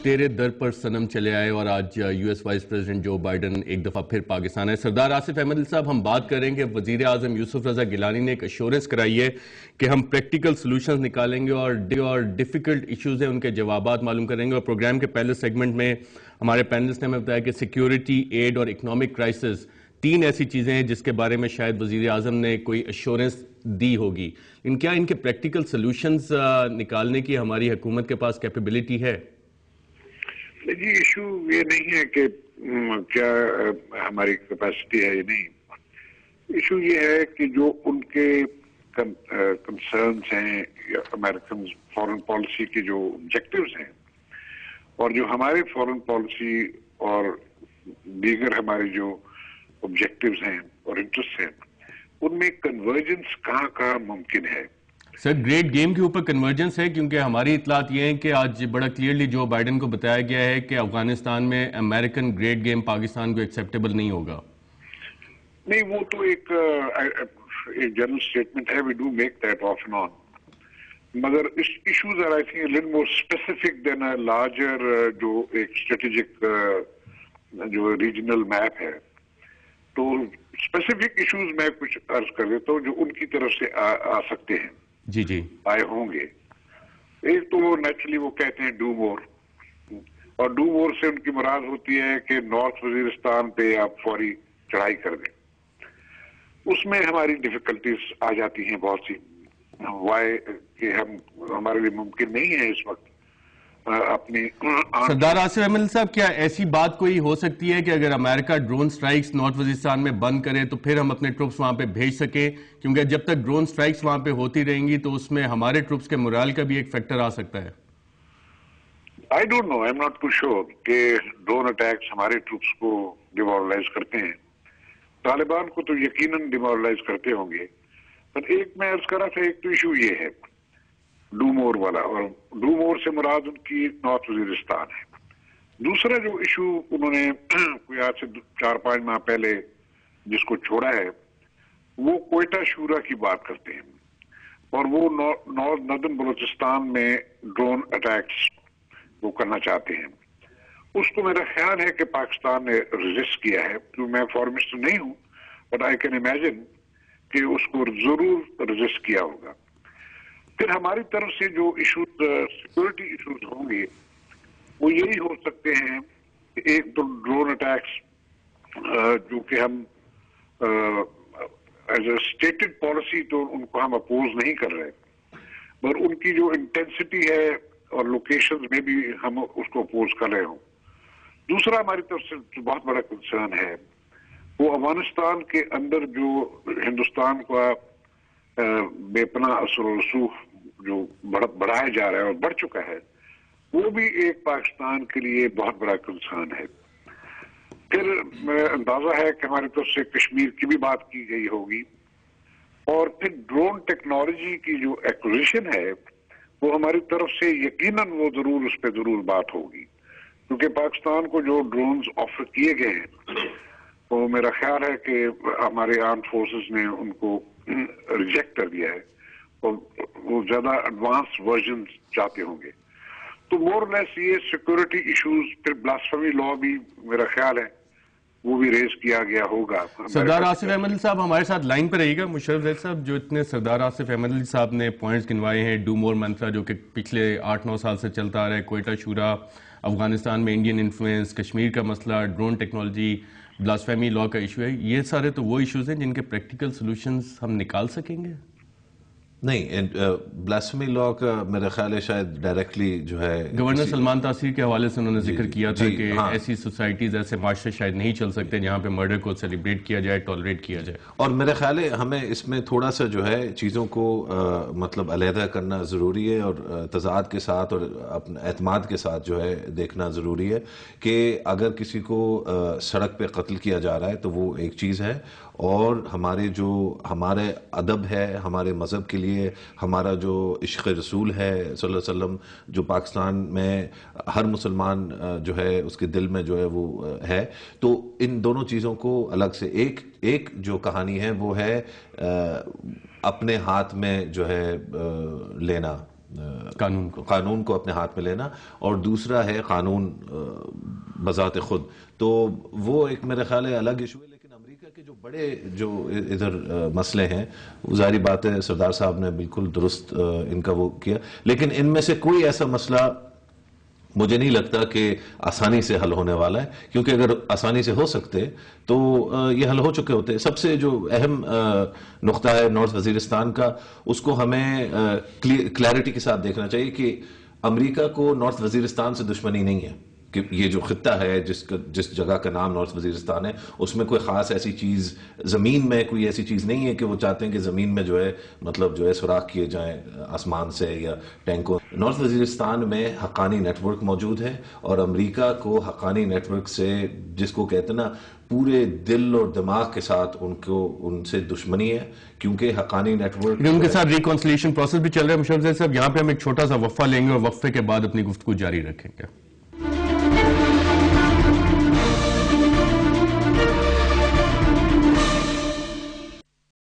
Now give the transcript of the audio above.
تیرے در پر صنم چلے آئے اور آج U S vice president Joe Biden ایک دفعہ پھر پاکستان ہے۔ سردار آصف احمد صاحب، ہم بات کریں کہ وزیر اعظم یوسف رضا گیلانی نے ایک ایشورنس کرائی ہے کہ ہم پریکٹیکل سلوشنز نکالیں گے اور ڈیفیکلٹ ایشوز ہیں ان کے جوابات معلوم کریں گے۔ اور پروگرام کے پہلے سیگمنٹ میں ہمارے پینلسٹ نے ہمیں بتایا کہ سیکیورٹی، ایڈ اور اکنامک کرائسس تین ایسی چیزیں ہیں جس کے بارے میں شاید وزیر اعظم نے کوئی ایشورنس دی ہوگی، کیا ان کے پریکٹیکل سلوشنز نکالنے کی ہماری حکومت کے پاس کیپیبلٹی ہے؟ جی، ایشو یہ نہیں ہے کہ کیا ہماری کیپیسٹی ہے یا نہیں، ایشو یہ ہے کہ جو ان کے کنسرنز ہیں یا امریکن فورن پالیسی کے جو آبجیکٹیوز ہیں اور جو ہمارے فورن پالیسی اور دیگر ہمارے جو آبجیکٹیوز ہیں اور انٹرسٹ ہیں ان میں کنورجنس کہاں کہاں ممکن ہے۔ سر، گریٹ گیم کے اوپر کنورجنس ہے، کیونکہ ہماری اطلاعات یہ ہیں کہ آج بڑا کلیئرلی جو بائیڈن کو بتایا گیا ہے کہ افغانستان میں امریکن گریٹ گیم پاکستان کو ایکسیپٹیبل نہیں ہوگا۔ نہیں، وہ تو ایک جنرل اسٹیٹمنٹ ہے، we do make that off and on, مگر issues are I think little more specific than a larger جو ایک اسٹریٹجک جو ریجنل میپ ہے۔ تو اسپیسیفک ایشوز میں کچھ عرض کر دیتا ہوں جو ان کی طرف سے آ سکتے ہیں، جی آئے ہوں گے۔ ایک تو وہ نیچرلی وہ کہتے ہیں ڈو مور، اور ڈو مور سے ان کی مراد ہوتی ہے کہ نارتھ وزیرستان پہ آپ فوری چڑھائی کر دیں۔ اس میں ہماری ڈیفیکلٹیز آ جاتی ہیں بہت سی، وائی کہ ہمارے لیے ممکن نہیں ہے اس وقت اپنی۔ سردار آصف احمد صاحب، کیا ایسی بات کوئی ہو سکتی ہے کہ اگر امریکہ ڈرون سٹرائکس نارتھ وزیرستان میں بند کرے تو پھر ہم اپنے ٹروپس وہاں پہ بھیج سکیں؟ کیونکہ جب تک ڈرون سٹرائکس وہاں پہ ہوتی رہیں گی تو اس میں ہمارے ٹروپس کے مورال کا بھی ایک فیکٹر آ سکتا ہے۔ I don't know, I'm not too sure کہ ڈرون اٹیکس ہمارے ٹروپس کو ڈیمورلائز کرتے ہیں۔ طالبان کو تو یقیناً ڈیمورلائز کرتے ہوں گے، پر ایک میں عرض کر رہا تھا، ایک تو ایشو یہ ہے ڈو مور والا، اور ڈو مور سے مراد ان کی نارتھ وزیرستان ہے۔ دوسرا جو ایشو انہوں نے کوئی آج سے 4-5 ماہ پہلے جس کو چھوڑا ہے وہ کوئٹہ شورا کی بات کرتے ہیں، اور وہ ناردرن بلوچستان میں ڈرون اٹیکس وہ کرنا چاہتے ہیں۔ اس کو میرا خیال ہے کہ پاکستان نے ریزسٹ کیا ہے، کیونکہ میں فارمسٹ نہیں ہوں، بٹ آئی کین امیجن کہ اس کو ضرور ریزسٹ کیا ہوگا۔ پھر ہماری طرف سے جو ایشوز سیکورٹی ایشوز ہوں گے وہ یہی ہو سکتے ہیں کہ ایک تو ڈرون اٹیکس جو کہ ہم ایز اے اسٹیٹڈ پالیسی تو ان کو ہم اپوز نہیں کر رہے، مگر ان کی جو انٹینسٹی ہے اور لوکیشنز میں بھی ہم اس کو اپوز کر رہے ہوں۔ دوسرا ہماری طرف سے جو بہت بڑا کنسرن ہے وہ افغانستان کے اندر جو ہندوستان کا بے پناہ اثر و رسوخ جو بڑھایا جا رہا ہے اور بڑھ چکا ہے، وہ بھی ایک پاکستان کے لیے بہت بڑا کنسرن ہے۔ پھر اندازہ ہے کہ ہماری طرف سے کشمیر کی بھی بات کی گئی ہوگی، اور پھر ڈرون ٹیکنالوجی کی جو ایکوزیشن ہے وہ ہماری طرف سے یقیناً وہ ضرور اس پہ ضرور بات ہوگی، کیونکہ پاکستان کو جو ڈرونز آفر کیے گئے ہیں وہ میرا خیال ہے کہ ہمارے آرمڈ فورسز نے ان کو ریجیکٹ کر دیا ہے، اور وہ زیادہ ایڈوانس ورژن چاہتے ہوں گے۔ تو مور لیس یہ سیکورٹی ایشوز، پھر بلاسفیمی لا بھی میرا خیال ہے وہ بھی ریز کیا گیا ہوگا۔ سردار آصف احمد علی صاحب ہمارے ساتھ لائن پہ رہیے گا۔ مشرف زید صاحب، جو اتنے سردار آصف احمد علی صاحب نے پوائنٹس گنوائے ہیں، ڈو مور منترا جو کہ پچھلے 8-9 سال سے چلتا آ رہا ہے، کوئٹہ شورا، افغانستان میں انڈین انفلوئنس، کشمیر کا مسئلہ، ڈرون ٹیکنالوجی، بلاسفیمی لا کا ایشو ہے، یہ سارے تو وہ ایشوز ہیں جن کے پریکٹیکل سلوشنز ہم نکال سکیں گے؟ نہیں، بلاسفیمی لا کا میرا خیال ہے شاید ڈائریکٹلی جو ہے گورنر سلمان تاثیر کے حوالے سے انہوں نے ذکر کیا تھا کہ ایسی سوسائٹیز، ایسے معاشرے شاید نہیں چل سکتے جہاں پہ مرڈر کو سیلیبریٹ کیا جائے، ٹالریٹ کیا جائے۔ اور میرا خیال ہے ہمیں اس میں تھوڑا سا جو ہے چیزوں کو مطلب علیحدہ کرنا ضروری ہے، اور تضاد کے ساتھ اور اپنے اعتماد کے ساتھ جو ہے دیکھنا ضروری ہے کہ اگر کسی کو سڑک پہ قتل کیا جا رہا ہے تو وہ ایک چیز ہے، اور ہمارے ادب ہے، ہمارے مذہب کے لیے ہمارا جو عشق رسول ہے صلی اللہ علیہ وسلم، جو پاکستان میں ہر مسلمان جو ہے اس کے دل میں جو ہے وہ ہے، تو ان دونوں چیزوں کو الگ سے ایک جو کہانی ہے وہ ہے اپنے ہاتھ میں جو ہے لینا، قانون کو اپنے ہاتھ میں لینا، اور دوسرا ہے قانون بذات خود. تو وہ ایک میرے خیال ہے الگ ایشو ہے. لیکن امریکہ کے جو بڑے جو ادھر مسئلے ہیں، وہ ظاہری بات ہے سردار صاحب نے بالکل درست ان کا وہ کیا، لیکن ان میں سے کوئی ایسا مسئلہ مجھے نہیں لگتا کہ آسانی سے حل ہونے والا ہے، کیونکہ اگر آسانی سے ہو سکتے تو یہ حل ہو چکے ہوتے. سب سے جو اہم نقطہ ہے نارتھ وزیرستان کا، اس کو ہمیں کلیئرٹی کے ساتھ دیکھنا چاہیے کہ امریکہ کو نارتھ وزیرستان سے دشمنی نہیں ہے. کہ یہ جو خطہ ہے جس جگہ کا نام نارتھ وزیرستان ہے، اس میں کوئی خاص ایسی چیز، زمین میں کوئی ایسی چیز نہیں ہے کہ وہ چاہتے ہیں کہ زمین میں جو ہے مطلب جو ہے سوراخ کیے جائیں آسمان سے یا ٹینکوں. نارتھ وزیرستان میں حقانی نیٹ ورک موجود ہے، اور امریکہ کو حقانی نیٹ ورک سے، جس کو کہتے ہیں نا پورے دل اور دماغ کے ساتھ ان سے دشمنی ہے، کیونکہ حقانی نیٹ ورک ان کے ساتھ ریکنسلیشن پروسیس بھی چل رہا ہے. مشرف صاحب، یہاں پہ ہم ایک چھوٹا سا وقفہ لیں گے اور وقفے کے بعد اپنی گفتگو جاری رکھیں گے.